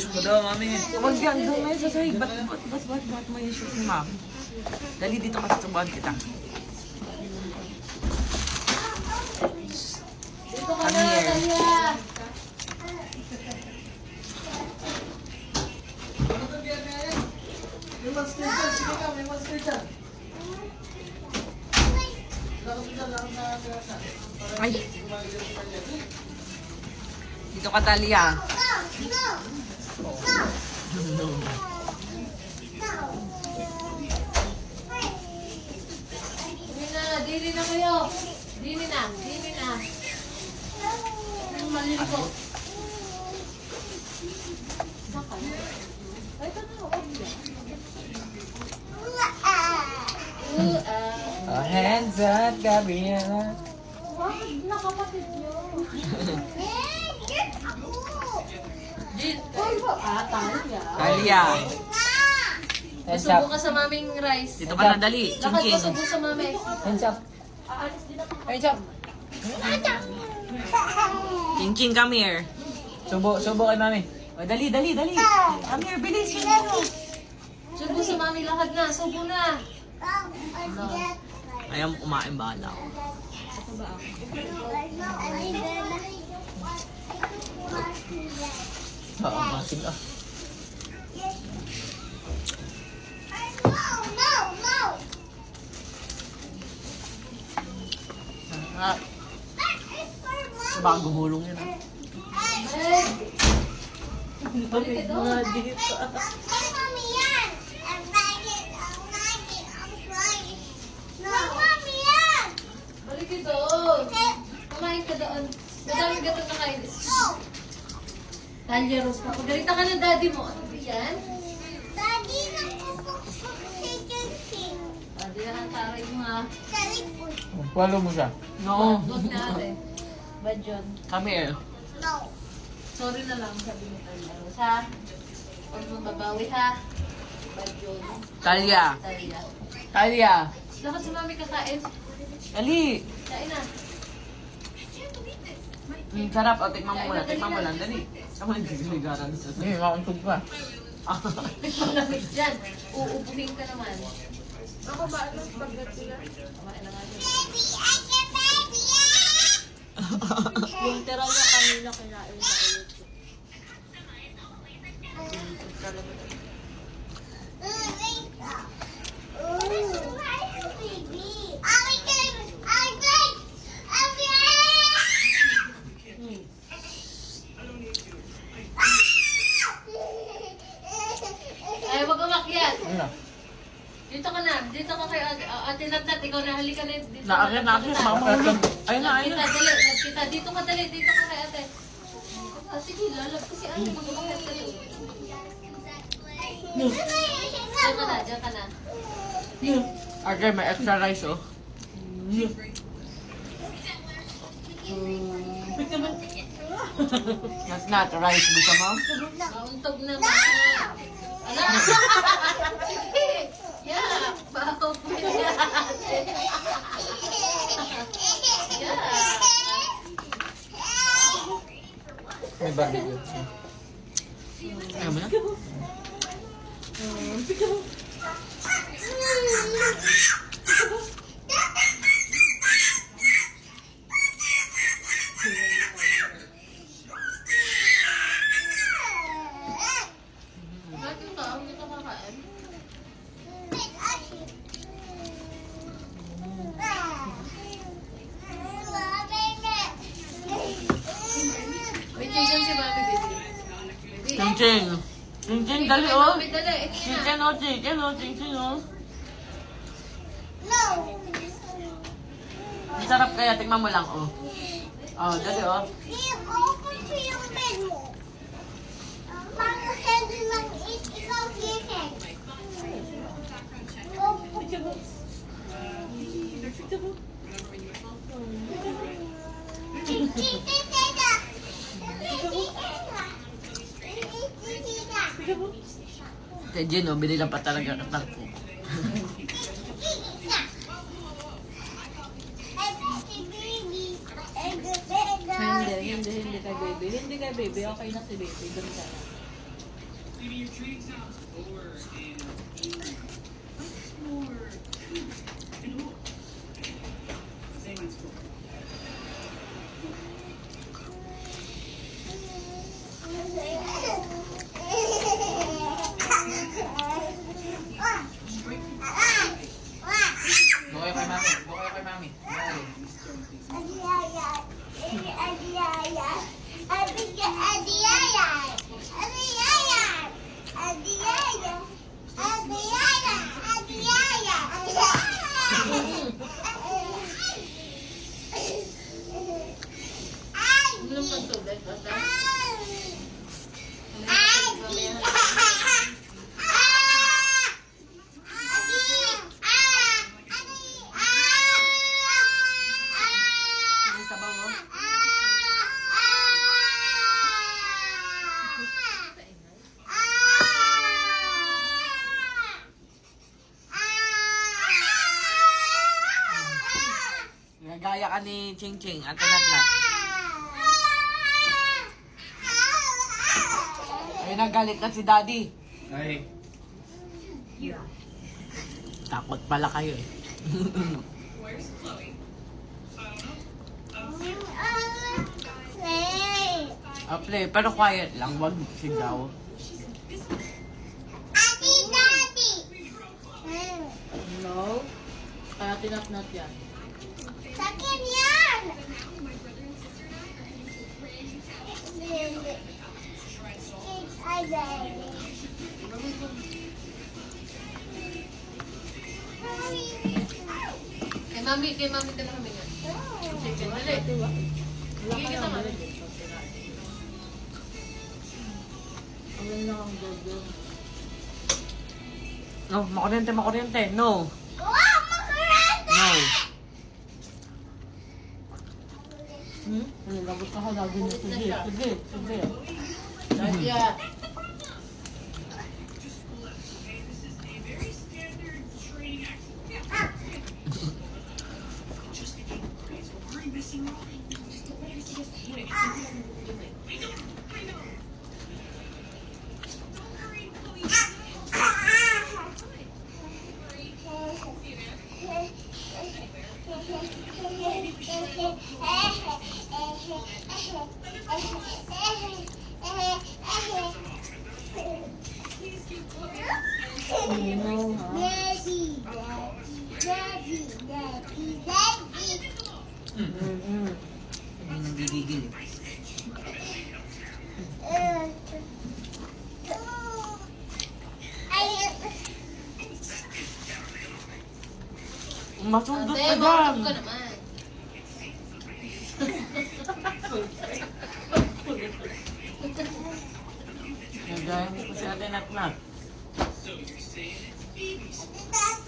shoes mo daw, mami. Huwag yan, doon may sasahig. Ba't mo yung shoes ni mami? Dali dito ka, susubuhan kita. Dito ka Come na, here. Talia. May monster dyan. Sige ka, may monster dyan. Lakad dyan, lakad na. Ay. Dito ka, Talia. Dili na kayo. Dili na. Maliligo. Saka na. Ay, ito na. Oh, hands up, Gabriela. Bakit nakapatid nyo? Talia. Talia. Hands up. Masubo ka sa maming rice. Dito ka na, dali. Lakad Ching-ching. ka subo sa mami. Hands up. Aalis din ako. Hands up. Ching-ching, come here. Subo kay mami. O, dali. Come here, bilis. Subo sa mami, lakad na. Subo na. Ayaw kumain bahala ako. Masin ah. Ah. Baka gumulong yan ah. Hey! Balik ka doon. Balik ka doon. Kumain ka doon. Madami ka doon nakain. Talia Rose pa. Pagalitan ka ng daddy mo. Ano ba yan? Di na ang taray mo ha. Follow mo siya. No. Huwag na ate. Bad yun. Come here. Sorry na lang sabi ni Talia Rose ha. Huwag mong babawi ha. Bad yun. Talia. Talia. Dapat si mami kakain. Dali. Kain na. Sarap. O, tikman mo lang. Dali. Ako hindi sinigaran sa hindi, makauntog pa. Malamig dyan. Uubuhin ka naman. Ako ba? Ano pagkat sila? Kumain na nga dyan. Yung tira niya kanina kinain na ulit. Ay, wag umakyat. Dito ka na. Dito ka kay Ate Natnat. Ikaw na. Halika na. Dito Naakyat. Mama. Ayun na. Kita, dali. Kita. Dito ka dali. Dito ka kay Ate. Ah, sige, lalab ko si Ate. Mag-umakyat ka doon. Diyan ka na. Okay, may extra rice oh. That's not rice, bisa mo? Mauntog na ba? Ala! Yeah! Bako po niya. Yeah! May barbecue. Ayaw mo na? Bakit ka? Hindi ka kakain? May chicken si Mami, baby. Baby. Ching-ching. Ching-ching, dali Ay, oh. Mami, dali. Ito na. Chicken oh, ching-ching oh. Ang sarap kaya, tikman mo lang oh. Oh, dali oh. Kay Jen oh, binila pa talaga katang ko. Hindi kay baby. Hindi kay baby. Okay na si baby. Doon ka na. Doon kayo kay mami. Doon kayo kay mami. Uminom ng tubig, bata. Ang sabaw mo. Nagaya ka ni Ching Ching at Tinatnat. Ay, nagalit na si Daddy. Ay. Takot pala kayo eh. Play, pero quiet lang, wag sigaw. No. Kaya tinatnat yan. Sakin yan! Kay mami ka na kami nga. Sige, dali. Sige kita nga. No, makuryente, makuryente. No. Wow, makarante! No. Labot ka lagi na. Sige. Nadia. Hindi nang gigigil. Masundot Ate, ka dyan. bakit ka naman? Nagaya mo ko si Ate Natnat. Daddy,